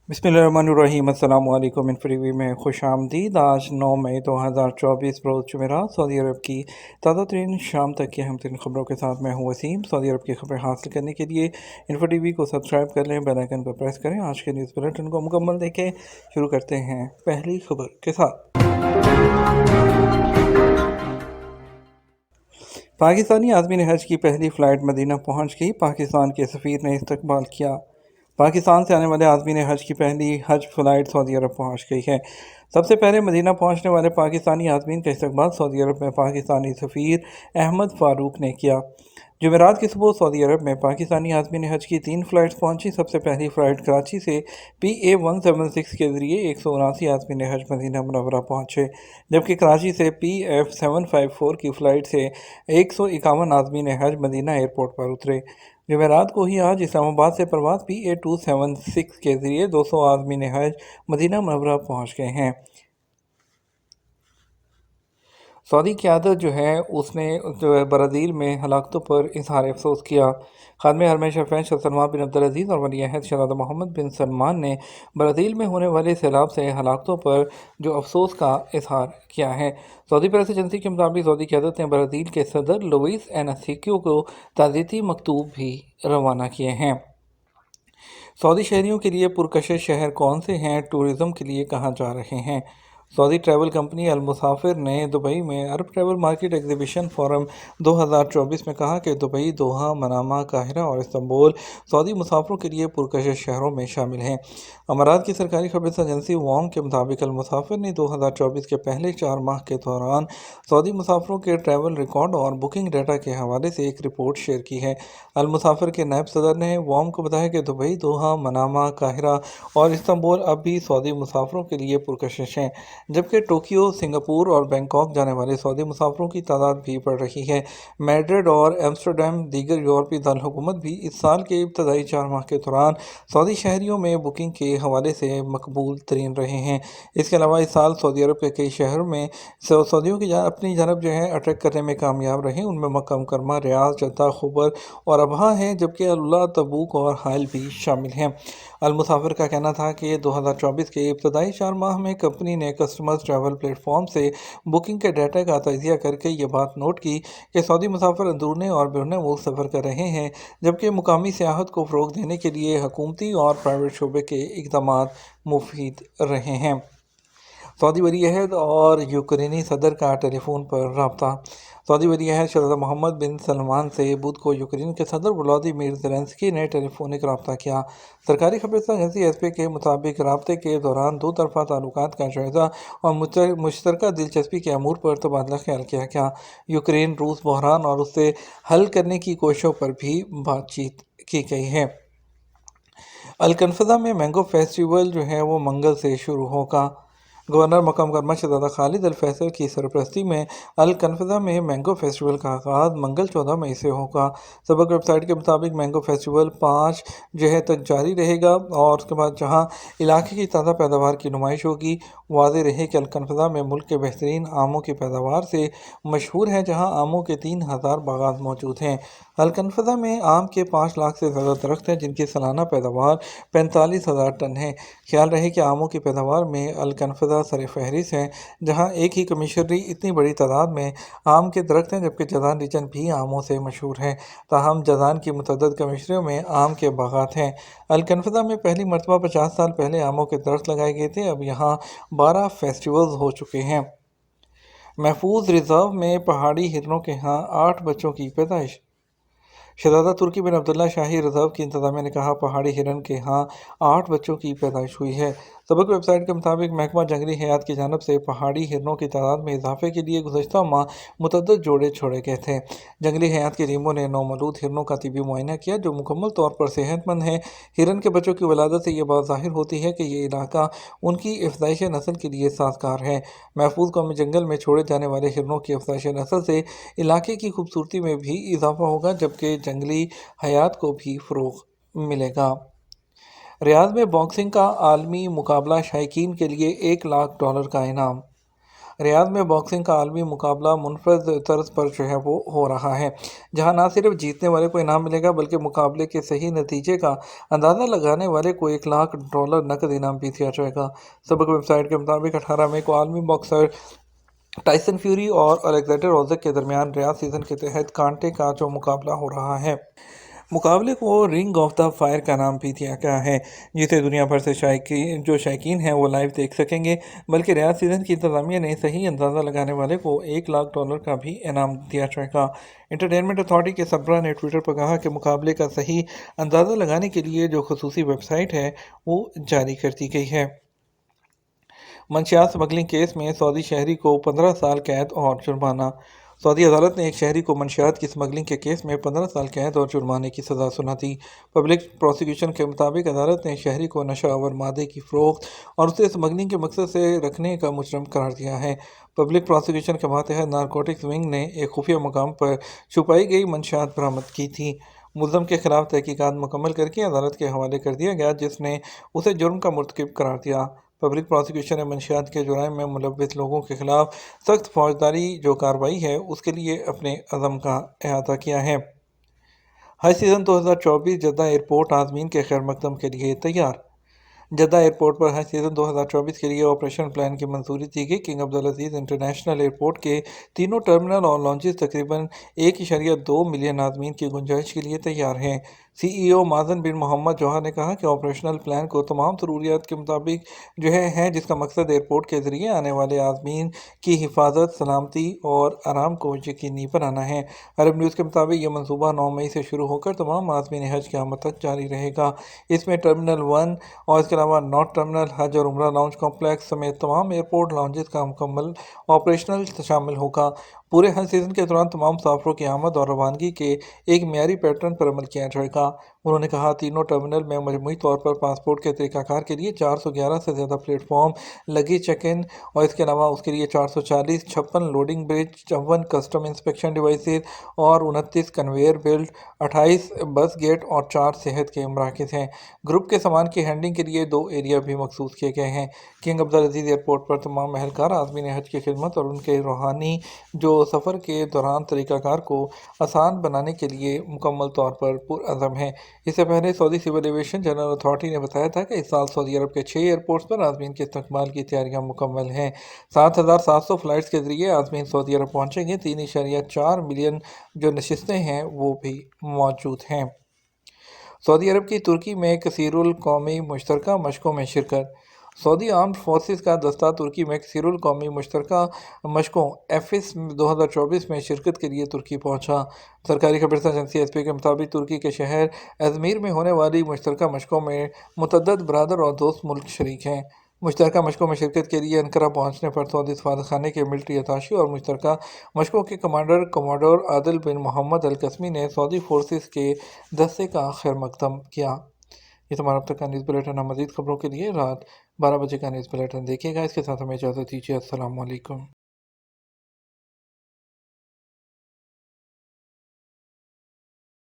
बिस्मिल्लाहिर्रहमानिर्रहीम। अस्सलाम वालेकुम। इन्फोटीवी में खुश आमदीद। आज 9 मई 2024 रोज़ जुमेरात। सऊदी अरब की ताज़ा तरीन शाम तक की अहम तरीन खबरों के साथ मैं हूँ वसीम। सऊदी अरब की खबरें हासिल करने के लिए इन्फोटीवी को सब्सक्राइब कर लें, बेल आइकन को प्रेस करें। आज के न्यूज़ बुलेटिन को मुकम्मल देखें। शुरू करते हैं पहली खबर के साथ। पाकिस्तानी आज़मीन हज की पहली फ़्लाइट मदीना पहुंच गई। पाकिस्तान के सफ़ीर ने इस्तकबाल किया। पाकिस्तान से आने वाले आज़मीन हज की पहली हज फ़्लाइट सऊदी अरब पहुंच गई है। सबसे पहले मदीना पहुंचने वाले पाकिस्तानी आज़मीन का इस्तकबाल सऊदी अरब में पाकिस्तानी सफ़ीर अहमद फ़ारूक ने किया। जुमेरात की सुबह सऊदी अरब में पाकिस्तानी आज़मीन हज की 3 फ़्लाइट्स पहुंची। सबसे पहली फ़्लाइट कराची से PA-176 के ज़रिए 179 आज़मीन हज मदीना मुनव्वरा पहुंचे, जबकि कराची से PF-754 की फ़्लाइट से 151 आज़मीन हज मदीना एयरपोर्ट पर उतरे। जुमेरात को ही आज इस्लामाबाद से प्रवास PA-276 के ज़रिए 200 आज़मीन हज मदीना मुनव्वरा पहुंच गए हैं। सऊदी क़यादत जो है उसने जो है ब्राज़ील में हलाकतों पर इज़हार अफसोस किया। ख़ादिम हरमैन शरीफ़ैन शेख सलमान बिन अब्दुल और वली अहद शहज़ादा मोहम्मद बिन सलमान ने ब्राज़ील में होने वाले सैलाब से हलाकतों पर जो अफसोस का इज़हार किया है। सऊदी प्रेस एजेंसी के मुताबिक सऊदी क़यादत ने ब्राज़ील के सदर लुइस इनासियो को ताज़ियती मकतूब भी रवाना किए हैं। सऊदी शहरियों के लिए पुरकशिश शहर कौन से हैं? टूरिज़्म के लिए कहाँ जा रहे हैं? सऊदी ट्रैवल कंपनी अल मुसाफिर ने दुबई में अरब ट्रैवल मार्केट एग्जीबिशन फोरम 2024 में कहा कि दुबई, दोहा, मनामा, काहिरा और इस्तांबुल सऊदी मुसाफिरों के लिए पुरकशिश शहरों में शामिल हैं। अमारात की सरकारी खबर एजेंसी वॉम के मुताबिक अल मुसाफिर ने 2024 के पहले 4 माह के दौरान सऊदी मुसाफिरों के ट्रैवल रिकॉर्ड और बुकिंग डाटा के हवाले से एक रिपोर्ट शेयर की है। अल मुसाफिर के नायब सदर ने वॉम को बताया कि दुबई, दोहा, मनामा, काहिरा और इस्तांबुल अब भी सऊदी मुसाफिरों के लिए पुरकशिश हैं, जबकि टोक्यो, सिंगापुर और बैंकॉक जाने वाले सऊदी मुसाफिरों की तादाद भी बढ़ रही है। मैड्रिड और एम्स्टर्डम दीगर यूरोपीय दारकूमत भी इस साल के इब्तदाई 4 माह के दौरान सऊदी शहरियों में बुकिंग के हवाले से मकबूल तरीन रहे हैं। इसके अलावा इस साल सऊदी अरब के कई शहरों में सऊदियों की अपनी जानब जो है अट्रैक्ट करने में कामयाब रहे। उनमें मक्का मुकर्रमा, रियाद, जद्दा, खुबर और अबहा हैं, जबकि अल्लाह, तबूक और हाइल भी शामिल हैं। अल मुसाफिर का कहना था कि 2024 के इब्तदाई 4 माह में कंपनी ने कस्टमर्स ट्रैवल प्लेटफॉर्म से बुकिंग के डाटा का तजिया करके ये बात नोट की कि सऊदी मुसाफिर अंदरूनी और बैरून मुल्क सफ़र कर रहे हैं, जबकि मुकामी सियाहत को फ़रोग़ देने के लिए हुकूमती और प्राइवेट शोबे के इक़दामात मुफीद रहे हैं। सऊदी वली अहद और यूक्रेनी सदर का टेलीफोन पर रब्ता। सऊदी वली अहद शहज़ादा मोहम्मद बिन सलमान से बुध को यूक्रेन के सदर व्लादिमीर ज़ेलेंस्की ने टेलीफोनिक रब्ता किया। सरकारी खबर एजेंसी एसपी के मुताबिक रब्ते के दौरान दो तरफ़ा ताल्लुकात का जायज़ा और मुश्तरका दिलचस्पी के अमूर पर तबादला ख्याल किया गया। यूक्रेन रूस बहरान और उससे हल करने की कोशिशों पर भी बातचीत की गई है। अलकनफ़ा में मैंगो फेस्टिवल जो है वो मंगल से शुरू होगा। गवर्नर मक्का मुकर्रमा शहज़ादा खालिद अल फैसल की सरपरस्ती में अलकनफ़ा में मैंगो फेस्टिवल का आगाज़ मंगल 14 मई से होगा। सबक वेबसाइट के मुताबिक मैंगो फेस्टिवल 5 जो है तक जारी रहेगा और उसके बाद जहां इलाके की ताज़ा पैदावार की नुमाइश होगी। वाज़ेह रहे कि अलकनफ़ा में मुल्क के बेहतरीन आमों की पैदावार से मशहूर है, जहाँ आमों के 3000 बागात मौजूद हैं। अलकनफ़ा में आम के 5 लाख से ज़्यादा दरख्त हैं, जिनकी सालाना पैदावार 45,000 टन है। ख्याल रहे कि आमों की पैदावार में अलकनफ़ा सर फहरिस्त है, जहाँ एक ही कमिश्नरी इतनी बड़ी तादाद में आम के दरख्त हैं, जबकि जज़ान रीजन भी आमों से मशहूर है। ताहम जज़ान की मुतअद्दिद कमिश्नरियों में आम के बागात हैं। अलकनफ़ा में पहली मरतबा 50 साल पहले आमों के दरख्त लगाए गए थे। अब यहाँ 12 फेस्टिवल्स हो चुके हैं। महफूज रिज़र्व में पहाड़ी हिरनों के यहाँ 8 बच्चों की पैदाइश। शहज़ादा तुर्की बिन अब्दुल्ला शाही रिज़र्व की इंतज़ामिया ने कहा, पहाड़ी हिरन के यहाँ 8 बच्चों की पैदाइश हुई है। सबक वेबसाइट के मुताबिक महकमा जंगली हयात की जानब से पहाड़ी हिरनों की तादाद में इजाफे के लिए गुज़श्ता माह मुतअद्दिद जोड़े छोड़े गए थे। जंगली हयात की टीमों ने नौमौलूद हिरनों का तिबी मुआयना किया, जो मुकम्मल तौर पर सेहतमंद हैं। हिरन के बच्चों की वलादत से ये बात ज़ाहिर होती है कि ये इलाका उनकी अफज़ाइश नस्ल के लिए साज़गार है। महफूज कौमी जंगल में छोड़े जाने वाले हिरनों की अफज़ाइश नस्ल से इलाके की खूबसूरती में भी इजाफा होगा, जबकि जंगली हयात को भी फ़रोग़ मिलेगा। रियाद में बॉक्सिंग का आलमी मुकाबला, शायकीन के लिए $1 लाख का इनाम। ریاض میں باکسنگ کا عالمی مقابلہ منفرد طرز پر جو ہے وہ ہو رہا ہے، جہاں نہ صرف جیتنے والے کو انعام ملے گا بلکہ مقابلے کے صحیح نتیجے کا اندازہ لگانے والے کو $1,00,000 نقد انعام بھی دیا جائے گا۔ سابق ویب سائٹ کے مطابق 18 مئی کو عالمی باکسر ٹائسن فیوری اور الیگزینڈر اوزک کے درمیان ریاض سیزن کے تحت کانٹے کا جو مقابلہ ہو رہا ہے، مقابلے کو رنگ آف دا فائر کا نام بھی دیا گیا ہے، جسے دنیا بھر سے شائقین ہیں وہ لائیو دیکھ سکیں گے، بلکہ ریاض سیزن کی انتظامیہ نے صحیح اندازہ لگانے والے کو $1,00,000 کا بھی انعام دیا جائے گا۔ انٹرٹینمنٹ اتھارٹی کے سربراہ نے ٹویٹر پر کہا کہ مقابلے کا صحیح اندازہ لگانے کے لیے جو خصوصی ویب سائٹ ہے وہ جاری کر دی گئی ہے۔ منشیات اسمگلنگ کیس میں سعودی شہری کو 15 سال قید اور جرمانہ۔ سعودی عدالت نے ایک شہری کو منشیات کی اسمگلنگ کے کیس میں 15 سال قید اور جرمانے کی سزا سنا دی۔ پبلک پروسیکیوشن کے مطابق عدالت نے شہری کو نشہ آور مادے کی فروخت اور اسے اسمگلنگ کے مقصد سے رکھنے کا مجرم قرار دیا ہے۔ پبلک پروسیکیوشن کے ماتحت نارکوٹکس ونگ نے ایک خفیہ مقام پر چھپائی گئی منشیات برآمد کی تھی۔ ملزم کے خلاف تحقیقات مکمل کر کے عدالت کے حوالے کر دیا گیا، جس نے اسے جرم کا مرتکب قرار دیا۔ پبلک پروسیکیوشن نے منشیات کے جرائم میں ملوث لوگوں کے خلاف سخت فوجداری جو کارروائی ہے اس کے لیے اپنے عزم کا احاطہ کیا ہے۔ حج سیزن 2024 جدہ ایئرپورٹ عازمین کے خیر مقدم کے لیے تیار۔ جدہ ایئرپورٹ پر حج سیزن 2024 کے لیے آپریشن پلان کی منظوری دی گئی۔ کنگ عبدالعزیز انٹرنیشنل ایئرپورٹ کے تینوں ٹرمینل اور لانچز تقریباً 1.2 ملین عازمین کی گنجائش کے لیے تیار ہیں۔ سی ای او مازن بن محمد جوہر نے کہا کہ آپریشنل پلان کو تمام ضروریات کے مطابق ہے، جس کا مقصد ایئرپورٹ کے ذریعے آنے والے عازمین کی حفاظت، سلامتی اور آرام کو یقینی بنانا ہے۔ عرب نیوز کے مطابق یہ منصوبہ 9 مئی سے شروع ہو کر تمام عازمین حج کی آمد تک جاری رہے گا۔ اس میں ٹرمینل 1 اور اس کے علاوہ نارتھ ٹرمینل، حج اور عمرہ لاؤنج کمپلیکس سمیت تمام ایئرپورٹ لاؤنجز کا مکمل آپریشنل شامل ہوگا۔ پورے حج سیزن کے دوران تمام مسافروں کی آمد اور روانگی کے ایک معیاری پیٹرن پر عمل کیا جائے گا۔ انہوں نے کہا تینوں ٹرمینل میں مجموعی طور پر پاسپورٹ کے طریقہ کار کے لیے 411 سے زیادہ پلیٹ فارم، لگیج چیک ان اور اس کے علاوہ اس کے لیے 440 56 loading bridge, 54 custom inspection devices اور 29 کنویئر بیلٹ، 28 بس گیٹ اور 4 صحت کے مراکز ہیں۔ گروپ کے سامان کی ہینڈلنگ کے لیے 2 ایریا بھی مخصوص کیے گئے ہیں۔ کنگ عبدالعزیز ایئرپورٹ پر تمام اہلکار عازمین حج کی خدمت اور ان کے روحانی جو سفر کے دوران طریقہ کار کو آسان بنانے کے لیے مکمل طور پر پرعزم ہیں۔ اس سے پہلے سعودی سول ایویشن جنرل اتھارٹی نے بتایا تھا کہ اس سال سعودی عرب کے 6 ایئرپورٹس پر عازمین کے استقبال کی تیاریاں مکمل ہیں۔ 7,700 فلائٹس کے ذریعے عازمین سعودی عرب پہنچیں گے۔ 3.4 ملین جو نشستیں ہیں وہ بھی موجود ہیں۔ سعودی عرب کی ترکی میں کثیر القومی مشترکہ مشقوں میں شرکت۔ سعودی آرمڈ فورسز کا دستہ ترکی میں کثیر القومی مشترکہ مشقوں ایفس 2024 میں شرکت کے لیے ترکی پہنچا۔ سرکاری خبررساں ایجنسی ایس پی کے مطابق ترکی کے شہر ازمیر میں ہونے والی مشترکہ مشقوں میں متعدد برادر اور دوست ملک شریک ہیں۔ مشترکہ مشقوں میں شرکت کے لیے انقرہ پہنچنے پر سعودی سفارتخانے کے ملٹری اتاشی اور مشترکہ مشقوں کے کمانڈر کموڈور عادل بن محمد القاسمی نے سعودی فورسز کے دستے کا خیر مقدم کیا۔ یہ تمہارا اب تک کا نیوز بلیٹن ہے۔ مزید خبروں کے لیے رات 12 بجے کا نیوز بلیٹن دیکھیے گا۔ اس کے ساتھ ہمیں اجازت دیجیے۔ السلام علیکم۔